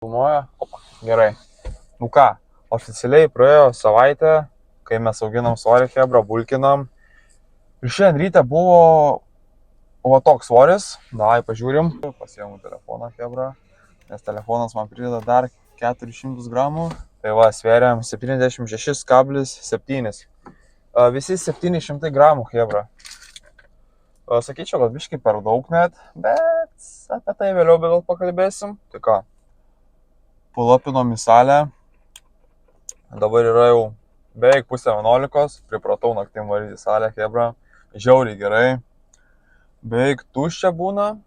Filmuoja. Opa, gerai. Nu ką, oficialiai praėjo savaitę, kai mes auginam svorį chebra, bulkinam. Ir šiandien ryte buvo toks svoris. Davai pažiūrim. Pasiėmu telefoną chebra, nes telefonas man prideda dar 400 gramų. Tai va, sveriam 76,7. Visi 700 gramų chebra. Sakyčiau, kad biškai per daug net, bet apie tai vėliau gal pakalbėsim. Tai ką, pulapinom į salę. Dabar yra jau beveik 10:11, pripratau naktim varyti į salę chebra. Žiauriai gerai. Beveik tuščia būna.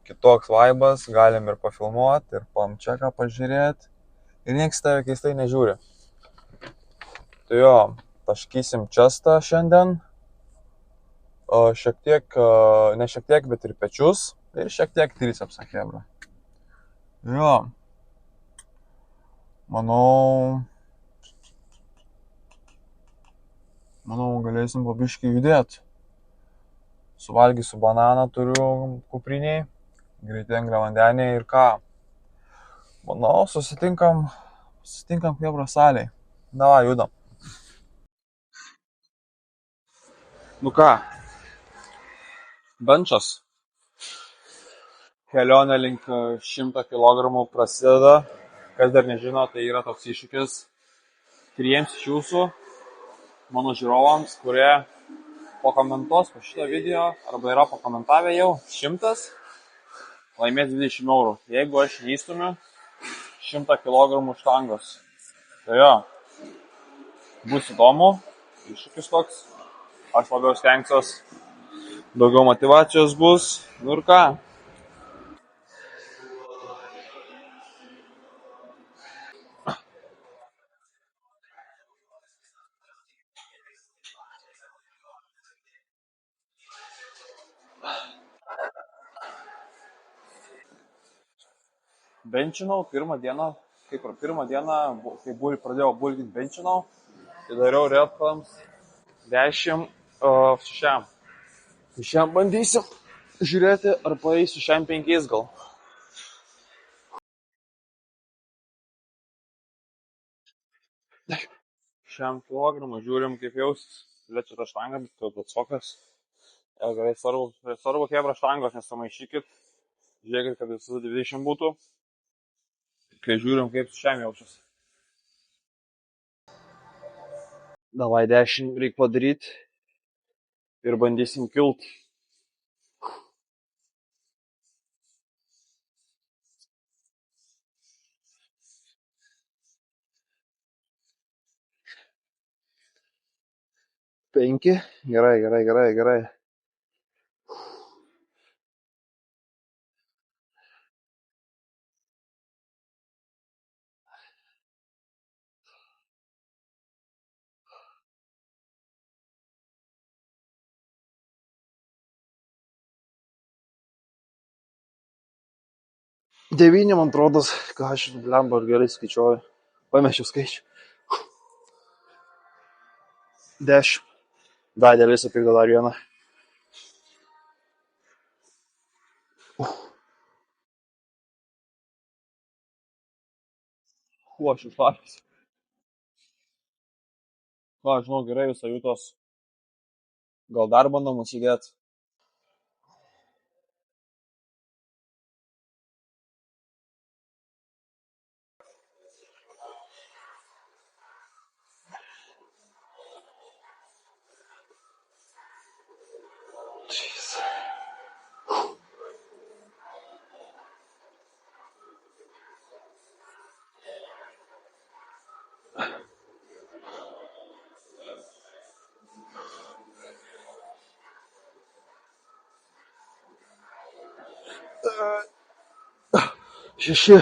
Kitoks vaibas, galim ir pafilmuoti, ir pamčeką pažiūrėti. Ir nieks tave keistai nežiūri. Tai jo, taškysim čestą šiandien. Šiek tiek, ne šiek tiek, bet ir pečius. Ir šiek tiek tricepsą chebra. Jo. Manau, galėsim pabiškai judėti. Suvalgysiu bananą, turiu kupriniai, greitai angliavandeniai ir ką. Manau, susitinkam chebra salėj. Davai, judam. Nu ką, benčas. Kelionė link 100 kg prasideda. Kas dar nežino, tai yra toks iššūkis 3 iš jūsų, mano žiūrovams, kurie pakomentuos po šitą video, arba yra pakomentavę jau 100, laimės 20 eurų. Jeigu aš neįstumiu 100 kg štangos. Tai jo, bus įdomu, iššūkis toks. Aš labiau stengsiuos, daugiau motyvacijos bus. Nu ir ką. Benčinau pirmą dieną, kai pradėjau bulkinti benčinau, tai dariau repams 10 su šiam. Tai šiam bandysim žiūrėti, ar paeisiu šiam 5 gal. Šiam kilogramą žiūrim, kaip jausis. Lečia tą štangą, bet tai atsokas. Gerai, svarbu chebra štangos, nesamaišykit. Žiūrėkit, kad visų 20 būtų. Kai žiūrim, kaip su šiam jaučiasi. Davai 10 reikia padaryti. Ir bandysim kilt. Penki. Gerai. Devyni, man atrodo, ką aš blemba ir gerai skaičiuoju. Pamešiu skaičių. 10. Dar dėl viso pykdo dar vieną. Aš išlapęs. Ką, žinau, gerai visą jūtos. Gal dar bandom atsidėti. Šeši.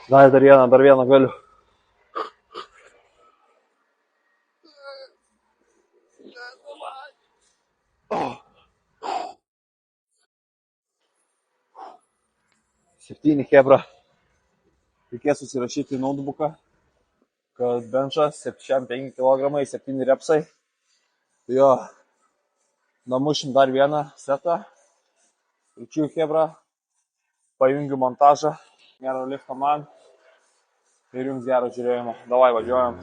Dar vieną galiu. Septyni chebra. Reikės susirašyti į notebooką, kad benčas 5 kg, 7 repsai. Tai jo, namušim dar vieną setą. Ručiu chebra. Pajungiu montažą. Gero lifto man. Ir jums gero žiūrėjimo. Davai, važiuojam.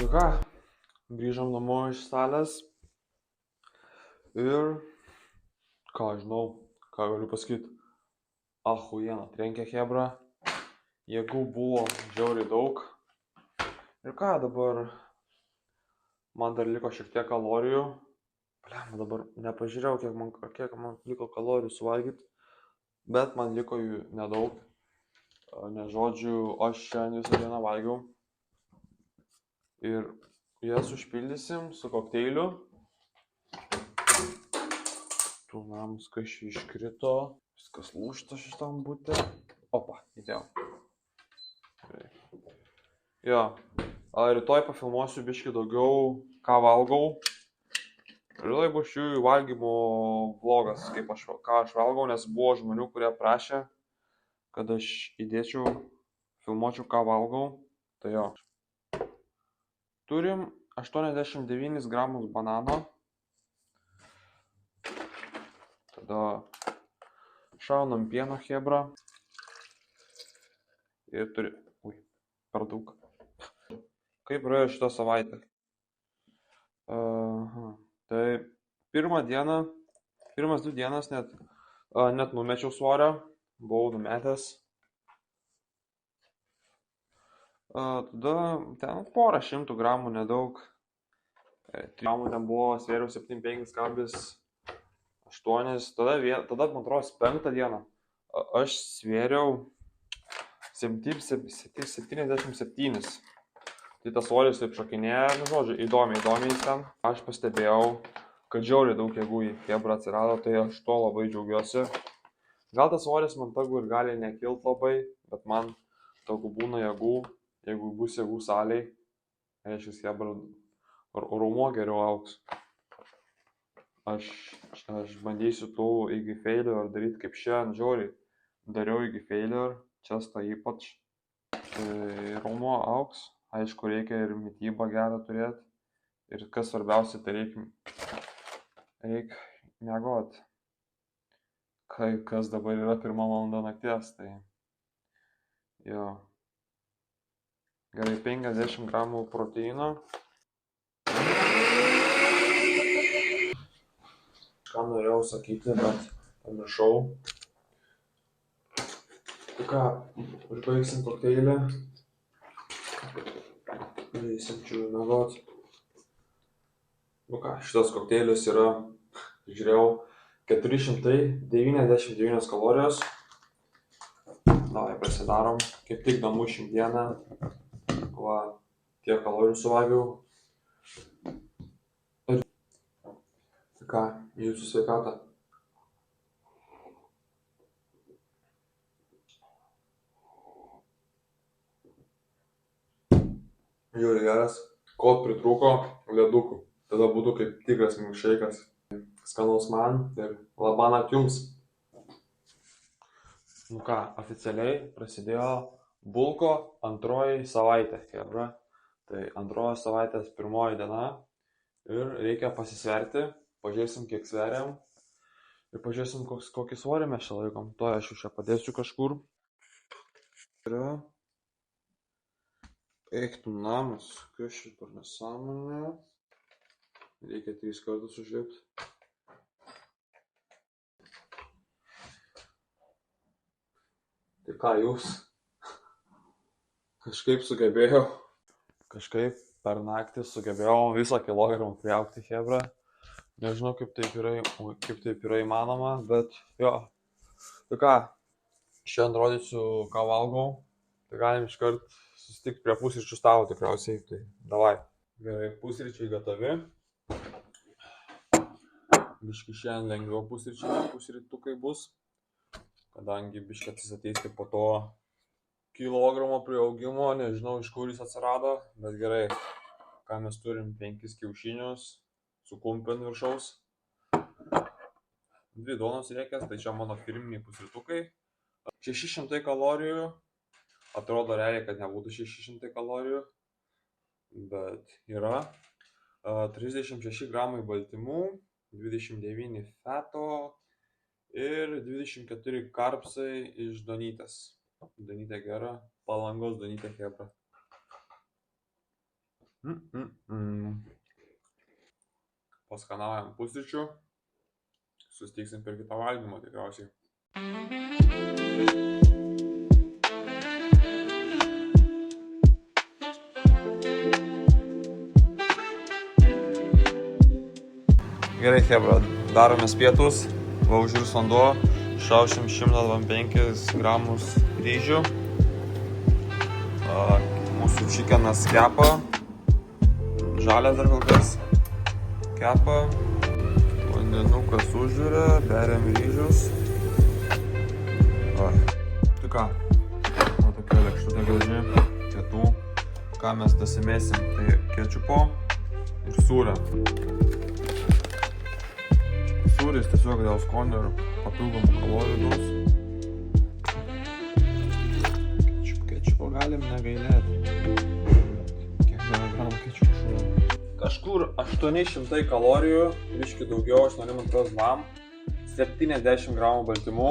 Nu ką, grįžom namo iš salės ir, ką žinau, ką galiu pasakyti, achujiena, trenkė chebra, jėgų buvo žiauriai daug. Ir ką dabar, man dar liko šiek tiek kalorijų, dabar nepažiūrėjau, kiek man liko kalorijų suvalgyti, bet man liko jų nedaug, nes žodžiu, aš šiandien visą dieną valgiau. Ir jas užpildysim su kokteiliu. Tūnams kažkai iškrito, viskas lūžta šitam bute. Opa, įdėjau. Jo, rytoj pafilmuosiu biškį daugiau, ką valgau. Rytoj bus šių valgymo vlogas, ką aš valgau, nes buvo žmonių, kurie prašė, kad aš įdėčiau, filmuočiau, ką valgau. Tai jo. Turim 89 gramus banano. Tada šaunam pieno chebra. Ir turi... Ui, per daug. Kaip praėjo šitą savaitę? Tai pirmas 2 dienas net numečiau svorio. Buvau numetęs. Tada ten porą 100 gramų, nedaug. 3 gramų ten buvo, svėriau 75,8. Tada man atrodo, 5 dieną aš svėriau 77. Tai tas svoris taip šokinėja, žodžiu, įdomiai jis ten. Aš pastebėjau, kad žiauriai daug jėgų į chebrą atsirado, tai aš to labai džiaugiuosi. Gal tas svoris man tagų ir gali nekilt labai, bet man tagų būna jėgų. Jeigu bus jėgų saliai, reiškia, chebra raumo geriau augs. Aš bandysiu tų įgy failure daryti kaip šiandien, žiauriai. Dariau įgy failure, čestą ypač. Tai raumo augs. Aišku, reikia ir mitybą gerą turėti. Ir kas svarbiausia, tai reikia miegot. Kas dabar yra 1 valanda nakties, tai jo. Gerai, 50 gramų proteino. Ką norėjau sakyti, bet pamiršau. Tai ką, užbaigsim kokteilį. Eisim čia miegot. Nu ką, šitas kokteilis yra, žiūrėjau, 499 kalorijos. Davai pasidarom, kaip tik damušim dieną. Va, tiek kalorijų suvalgiau. Ir ką, jūsų sveikatą. Žiūri geras, ko pritrūko ledukų. Tada būtų kaip tikras milkšeikas. Skanaus man ir labanakt jums. Nu ką, oficialiai prasidėjo bulko antroji savaitė, chebra. Tai antroji savaitės pirmoji diena ir reikia pasisverti, pažiūrėsim kiek sveriam ir pažiūrėsim kokį svorį mes čia laikom. To aš jau čia padėsiu kažkur. Yra. Eik tu namas, kas čia per nesąmonė. Reikia 3 kartus užlipti. Tai ką jūs? Kažkaip per naktį sugebėjau visą kilogramą priaugti, chebra. Nežinau, kaip taip yra įmanoma, bet jo. Tai ką, šiandien rodysiu, ką valgau. Tai galim iškart susitikti prie pusryčių stalo tikriausiai. Tai davai. Gerai, pusryčiai gatavi. Biški šiandien lengviau pusrytukai bus. Kadangi biški atsisateisti po to kilogramo priaugimo, nežinau iš kur jis atsirado, bet gerai. Ką mes turim 5 kiaušinius su kumpė ant viršaus. 2 duonos riekės, tai čia mano firminiai pusrytukai. 600 kalorijų. Atrodo realiai, kad nebūtų 600 kalorijų, bet yra. 36 gramai baltymų, 29 feto ir 24 karpsai iš donytės. Donytė gera, Palangos donytė chebra. Paskanaujam pusryčių. Susitiksim per kitą valgymą tikriausiai. Gerai chebra, daromės pietus. Va užvirs vanduo. Šaušim 125 gramus ryžių. Mūsų čikenas kepa. Žalias dar kol kas. Kepa. Vandenukas užvirė. Beriam ryžius. Tai ką? O tokia lėkštutė graži. Pietų. Ką mes dasimėsim? Tai kečupo ir sūrio. Sūris tiesiog dėl skonio ir papildomų kalorijų duos. Kečupo galim negailėti. Kiek gramų kečupo šūrė? Kažkur 800 kalorijų, biški daugiau, 8 gram, 70 gramų baltymų.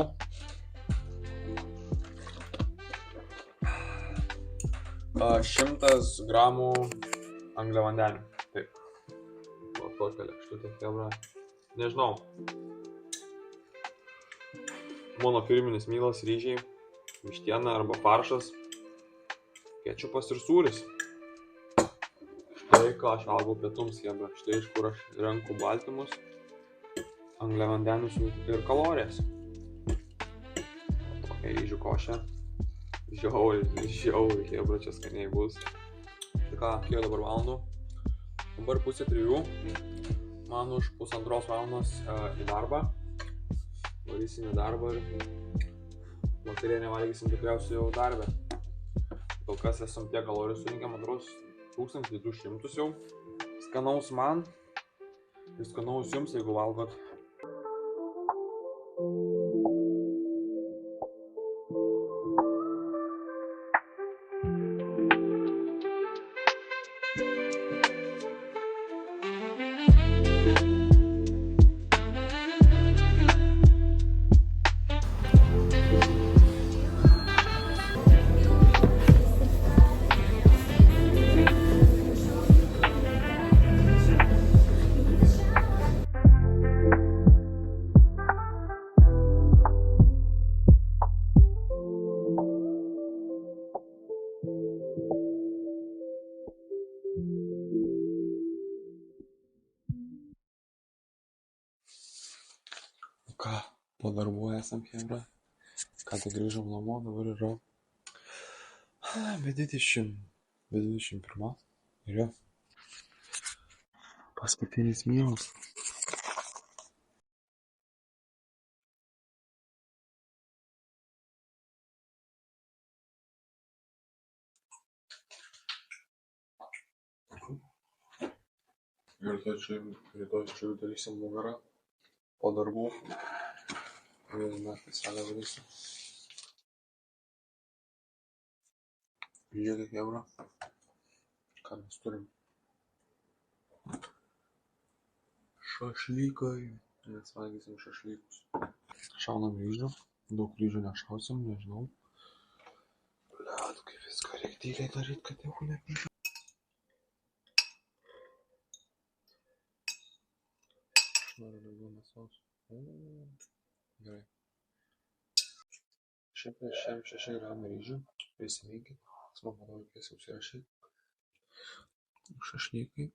100 gramų angliavandenių. Taip. O tokia lėkštutė chebra. Nežinau. Mano firminis mylas ryžiai, vištiena arba faršas, kečupas ir sūris. Štai ką aš valgau pietums, chebra. Štai iš kur aš renku baltymus, angliavandenius ir kalorijas. Tokia ryžių košė. Žiauri, chebra, čia skaniai bus. Tai ką, kiek dabar valandų? Dabar 2:30. Man už 1,5 valandos į darbą. Varysim į darbą ir vakarienę valgysim tikriausiai jau darbę. Kol kas esam tiek kalorijų surinkę, man atrodo, 1200 jau. Skanaus man ir skanaus jums, jeigu valgot. Ką, po darbų esam chebra. Ką tik grįžom namo, dabar yra be 21. Ir jo. Paskutinis miegas. Ir rytoj čia darysim nugarą. po darbų. Vėl naktį salę varysiu. Žiūrėkit, jebra. Ką mes turim? Šašlykai. Mes valgysim šašlykus. Šaunam ryžių. Daug ryžių nešausim, nežinau. Blet, kaip viską reikia tyliai daryti, kad jau neprižu. Aš noriu daugiau mėsos. Gerai. Šiaip 6 gramų ryžių. Prisiminkit. Man manau, reikės užsirašyti. Šašlykai.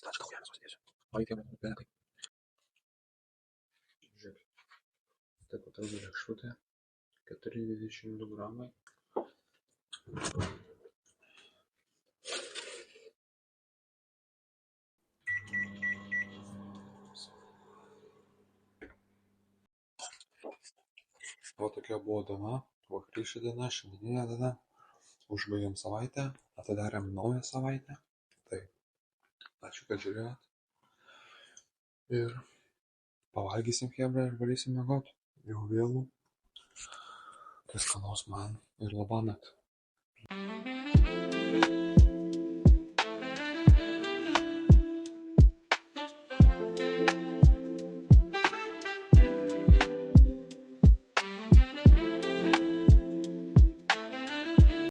Stačką hujaną susidėsiu. O įtėm, benekai. Žiūrėk. Taip pat rūdų lėkštutė. 4,22 gramai. O tokia buvo diena. Vakarykštė diena, šiandieninė diena. Užbaigėm savaitę. Atidarėm naują savaitę. Tai ačiū, kad žiūrėjot. Ir pavalgysim chebra ir varysim miegot. Jau vėlų. Tai skanaus man ir labanakt.